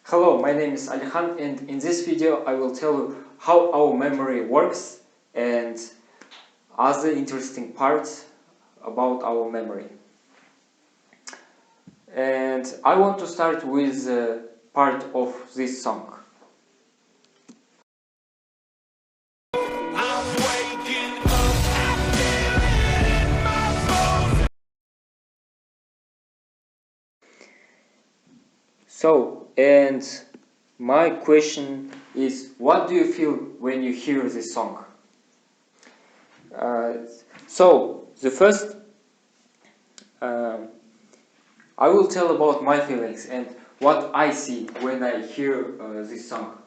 Hello, my name is Alikhan, and in this video I will tell you how our memory works and other interesting parts about our memory. And I want to start with part of this song. So, and my question is, what do you feel when you hear this song? So, the first, I will tell about my feelings and what I see when I hear this song.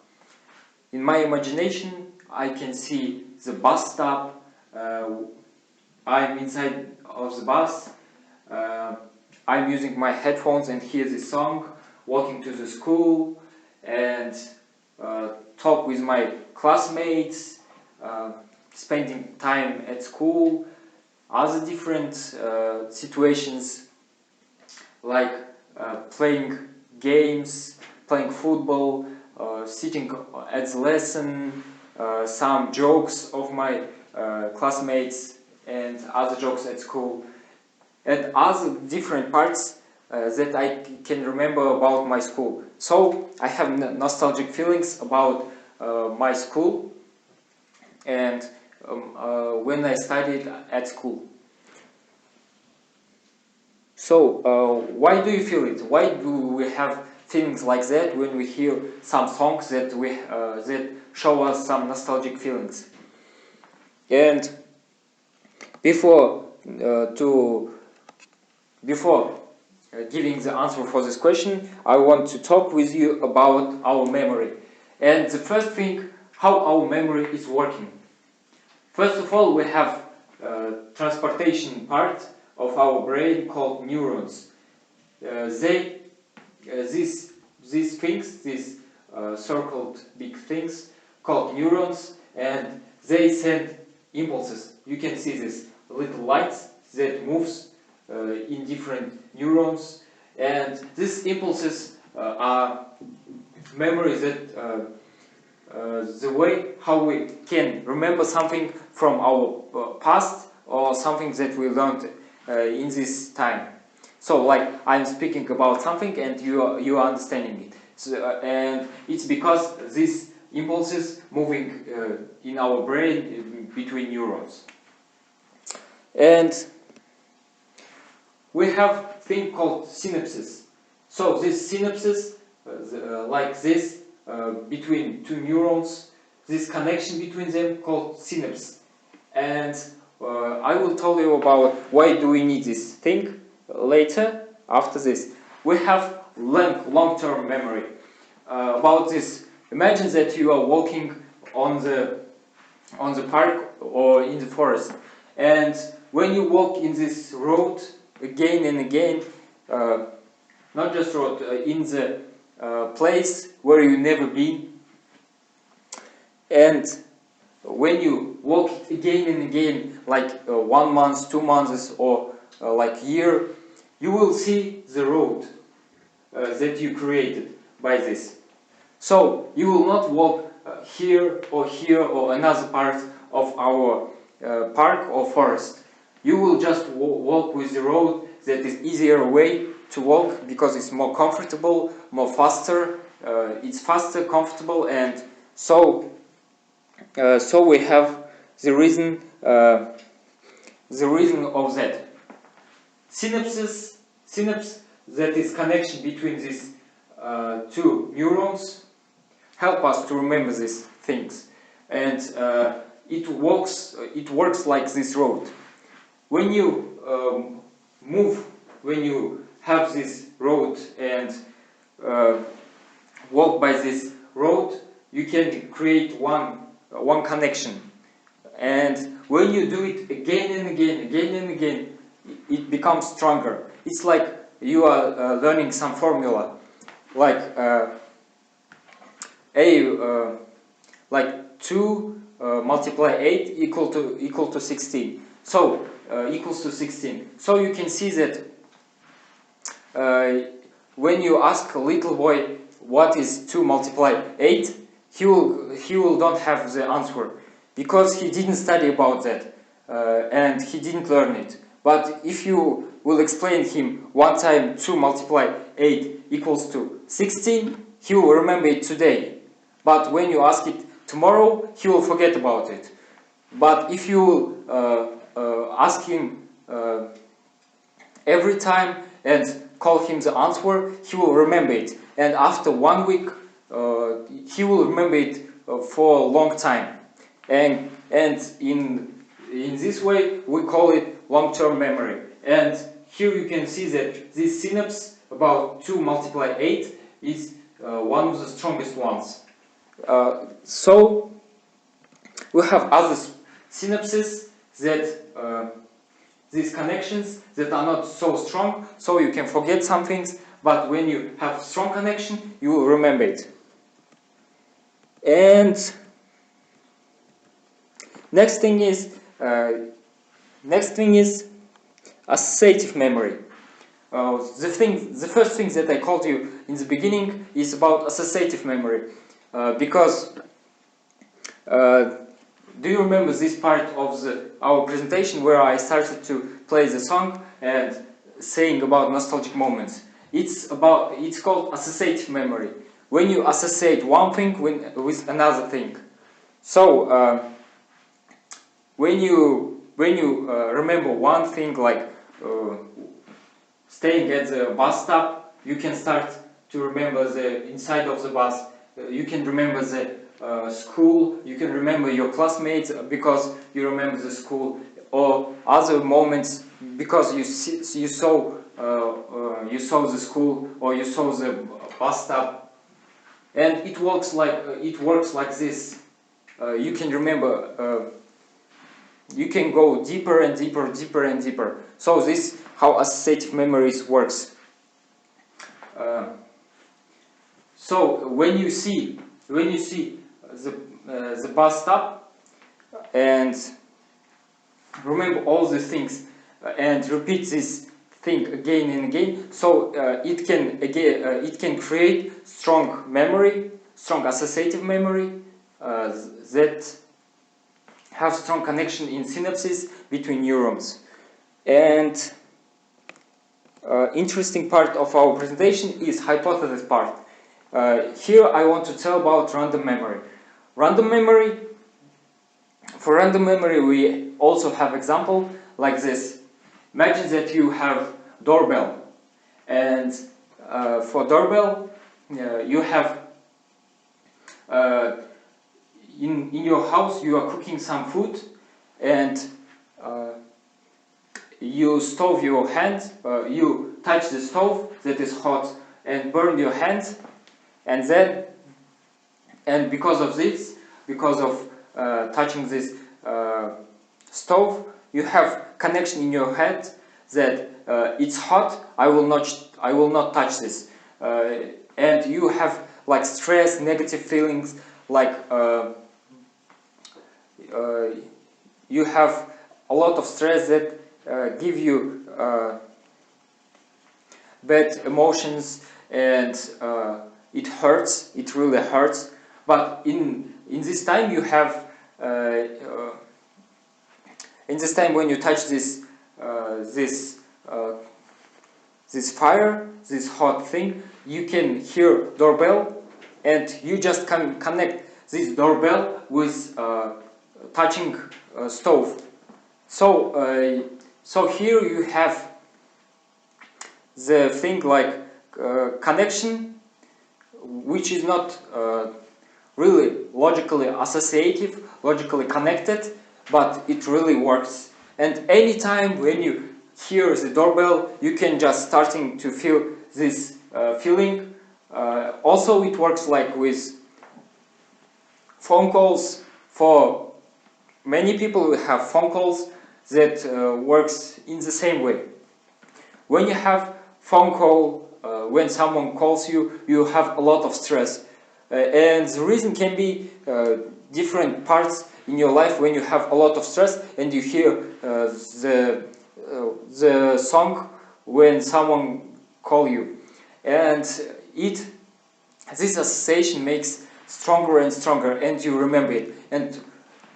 In my imagination, I can see the bus stop. I'm inside of the bus. I'm using my headphones and hear this song, walking to the school and talk with my classmates, spending time at school, other different situations like playing games, playing football, sitting at the lesson, some jokes of my classmates and other jokes at school, and other different parts that I can remember about my school. So I have nostalgic feelings about my school and when I studied at school. So why do you feel it? Why do we have feelings like that when we hear some songs that that show us some nostalgic feelings? And before giving the answer for this question, I want to talk with you about our memory. And the first thing, how our memory is working. First of all, we have transportation part of our brain called neurons. These things, these circled big things called neurons, and they send impulses. You can see these little lights that moves in different neurons, and these impulses are memories that the way how we can remember something from our past or something that we learned in this time. So, like I'm speaking about something and you are understanding it. So, and it's because these impulses moving in our brain between neurons. And we have thing called synapses. So these synapses, like this, between two neurons, this connection between them called synapse. And I will tell you about why do we need this thing later after this. We have long-term memory. About this, imagine that you are walking on the park or in the forest, and when you walk in this road again and again, not just road, in the place where you never been, and when you walk again and again, like 1 month, 2 months, or like year, you will see the road that you created by this. So you will not walk here or another part of our park or forest. You will just walk with the road that is easier way to walk because it's more comfortable, more faster. It's faster, comfortable, and so we have the reason of that. Synapse, that is connection between these two neurons, help us to remember these things, and it works like this road. When you when you have this road and walk by this road, you can create one connection, and when you do it again and again, it becomes stronger. It's like you are learning some formula, like like 2 multiply 8 equal to 16. So equals to 16. So you can see that when you ask a little boy what is 2 multiply 8, he will don't have the answer, because he didn't study about that and he didn't learn it. But if you will explain him one time 2 multiply 8 equals to 16, he will remember it today. But when you ask it tomorrow, he will forget about it. But if you ask him every time and call him the answer, he will remember it. And after 1 week, he will remember it for a long time. And in this way, we call it long-term memory. And here you can see that this synapse, about 2 multiply 8, is one of the strongest ones. So we have other synapses that these connections that are not so strong, so you can forget some things, but when you have strong connection, you will remember it. And next thing is associative memory. The first thing that I called you in the beginning is about associative memory, because do you remember this part of our presentation where I started to play the song and saying about nostalgic moments? It's called associative memory, when you associate one thing with another thing. So when you remember one thing, like staying at the bus stop, you can start to remember the inside of the bus. You can remember the school. You can remember your classmates because you remember the school, or other moments because you saw the school, or you saw the bus stop. And it works like this. You can remember. You can go deeper and deeper, deeper and deeper. So this is how associative memories works. So when you see the bus stop and remember all the things and repeat this thing again and again, so it can create strong memory, strong associative memory that have strong connection in synapses between neurons. And interesting part of our presentation is hypothesis part. Here I want to tell about random memory. For random memory we also have example like this. Imagine that you have doorbell, and for doorbell you have in your house you are cooking some food, and you stove your hand, you touch the stove that is hot and burn your hands, and because of touching this stove, you have connection in your head that it's hot, I will not touch this, and you have like stress, negative feelings, like you have a lot of stress that give you bad emotions, and it hurts, it really hurts. But in this time you have in this time when you touch this fire, this hot thing, you can hear doorbell, and you just can connect this doorbell with touching stove. So here you have the thing like connection, which is not really logically associative, logically connected, but it really works. And anytime when you hear the doorbell, you can just starting to feel this feeling. Also, it works like with phone calls. For many people who have phone calls, that works in the same way. When you have phone call, when someone calls you, you have a lot of stress. And the reason can be different parts in your life when you have a lot of stress and you hear the song when someone call you. And it this association makes stronger and stronger, and you remember it. And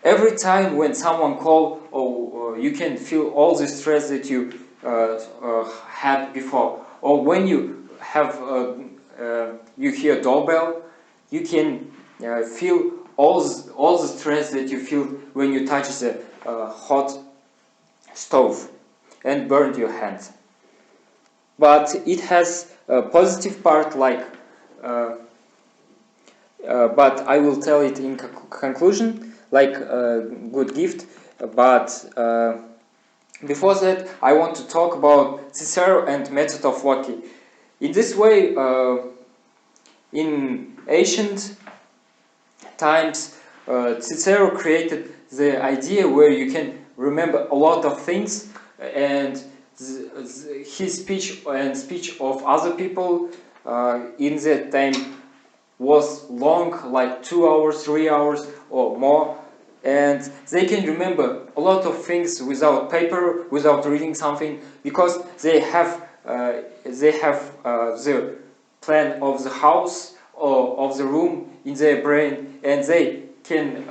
every time when someone calls, you can feel all the stress that you had before, or when you have you hear doorbell, you can feel all the stress that you feel when you touch the hot stove and burn your hands. But it has a positive part, like but I will tell it in conclusion, like a good gift. But before that, I want to talk about Cesaro and method of walking. In this way, in ancient times, Cicero created the idea where you can remember a lot of things, and his speech and speech of other people in that time was long, like 2 hours, 3 hours or more, and they can remember a lot of things without paper, without reading something, because they have the plan of the house or of the room in their brain, and they can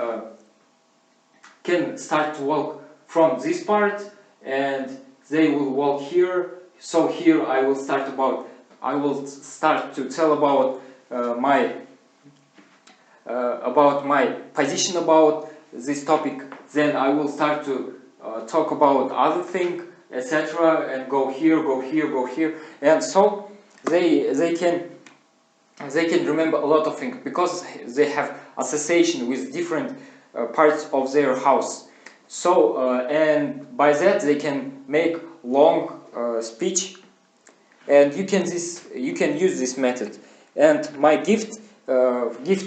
start to walk from this part, and they will walk here. So here I will start to tell about my position about this topic. Then I will start to talk about other thing, etc., and go here, go here, go here, and so they can remember a lot of things because they have association with different parts of their house. So and by that they can make long speech, and you can use this method. And my gift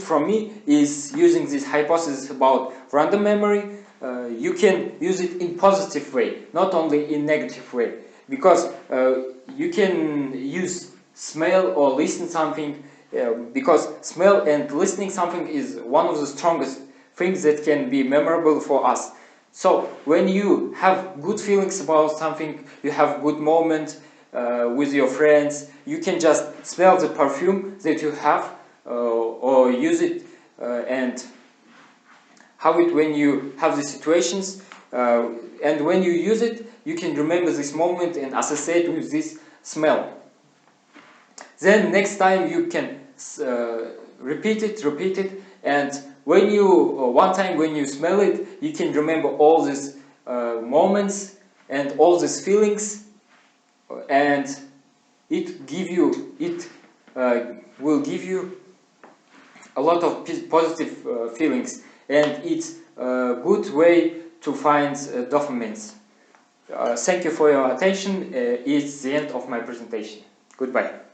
from me is using this hypothesis about random memory. You can use it in positive way, not only in negative way, because you can use smell or listen something, because smell and listening something is one of the strongest things that can be memorable for us. So when you have good feelings about something, you have good moment with your friends, you can just smell the perfume that you have, or use it and have it when you have the situations, and when you use it, you can remember this moment and associate with this smell. Then next time you can repeat it, and when you one time when you smell it, you can remember all these moments and all these feelings, and it will give you a lot of positive feelings, and it's a good way to find dopamines. Thank you for your attention. It's the end of my presentation. Goodbye.